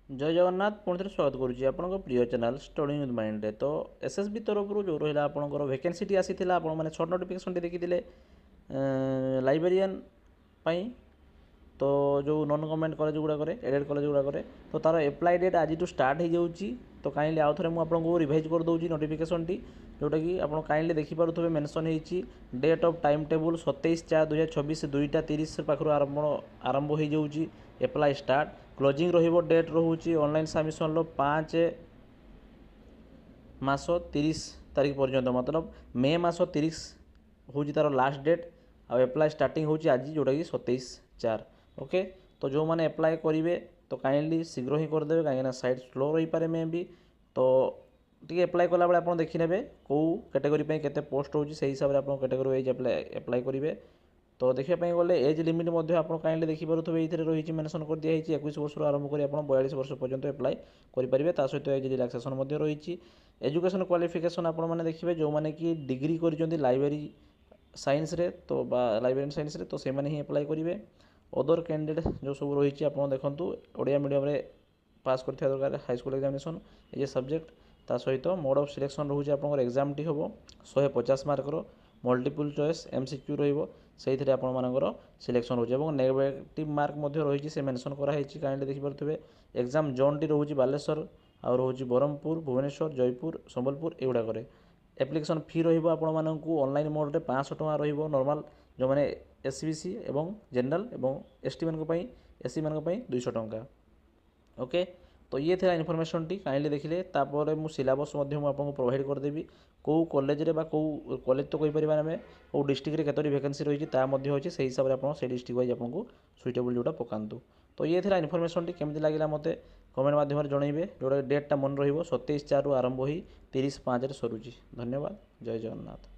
जय जगन्नाथ पुणी थे स्वागत करुच्ची आपंक प्रिय चैनल स्टडी विथ माइंड तो एसएसबी तरफ जो रहा आपंकर वैकेंसी आसी मैंने सर्ट नोटिफिकेशन देखी लाइब्रेरियन तो जो नॉन गवर्नमेंट कॉलेज गुड़ाक एडेड कॉलेज गुड़ाक तो तार एप्लाई डेट आज स्टार्ट हो जाऊँगी तो काइंडली आउ थे मुझे रिवाइज कर दूसरी नोटिफिकेशन टी जोटा कि आप काइंडली देखिपे मेंशन होती डेट ऑफ टाइम टेबुल 27/4/2024 2:30 पाखु आरंभ हो जाऊँगी एप्लाई स्टार्ट क्लोजिंग रो डेट रोचे ऑनलाइन सबमिशन 5 मास 30 तारीख पर्यंत मतलब मे मास 30 हूँ तार लास्ट डेट आ एप्लाई स्टार्टिंग होची आज जोटा कि 27/4 ओके। तो जो मैंने एप्लाई करेंगे तो काइंडली शीघ्र ही करदे कहीं साइट स्लो रही पारे मे भी तो टी एप्लाई कला बेले आप देखने कौ कैटेगरी केते पोस्ट होची से हिसाब से आप कैटेगरी वाइज एप्लाई करेंगे। तो देखापी गले एज लिमिट आप काइंडली देखिपे ये रही मेंशन कर दिखाई 21 वर्ष आरंभ कर 42 वर्ष पर्यंत एप्लाई करेंगे सहित एज रिलैक्सेशन रही। एजुकेशन क्वालिफिकेशन आपने देखिए जो मैंने कि डिग्री कर लाइब्रेरी साइंस रे तो लाइब्रेरी साइंस रे तो से ही एप्लाई करेंगे। अदर कैंडिडेट जो सब रही आप देखूँ ओडिया मीडियम रे पास कर दरकार हाईस्कल एग्जामिनेशन ये सब्जेक्ट ता सहित मोड ऑफ सिलेक्शन रोचे आप एग्जाम टी हम 150 मार्कर मल्टीपल चॉइस एमसीक्यू रही आपर सिलेक्शन रोचे और नेगेटिव मार्क रही से मेंशन कराई काइंडली देखिपे एग्जाम जोन टी रोचे बालेश्वर आ रोचे ब्रह्मपुर भुवनेश्वर जयपुर संबलपुर एगुड़ाक एप्लिकेशन फी रही ऑनलाइन मोड में 500 टଙ୍କା नॉर्मल जो मैंने एससीबीसी एवं जनरल एवं एसटी मान एससी मान 200 टଙ୍କା ओके। तो ये था इनफॉरमेशन टी काइंडली देखिले तापर मु सिलेबस आपको प्रोवाइड करदेवी कौ कॉलेज रे बा कौ कॉलेज तो कहीपर आम कौ डिस्ट्रिक्ट केतोटी वैकेंसी रही अच्छी से हिसाब से आप डिस्ट्रिक्ट वाइज आपको सुइटेबल जोटा पकातु। तो ये था इनफॉरमेशन टी केमती लगे मत कमेंट माध्यम जनइबे जोटा डेटा मन रही 27/4 आरंभ हो 30/5 सरुची। धन्यवाद। जय जगन्नाथ।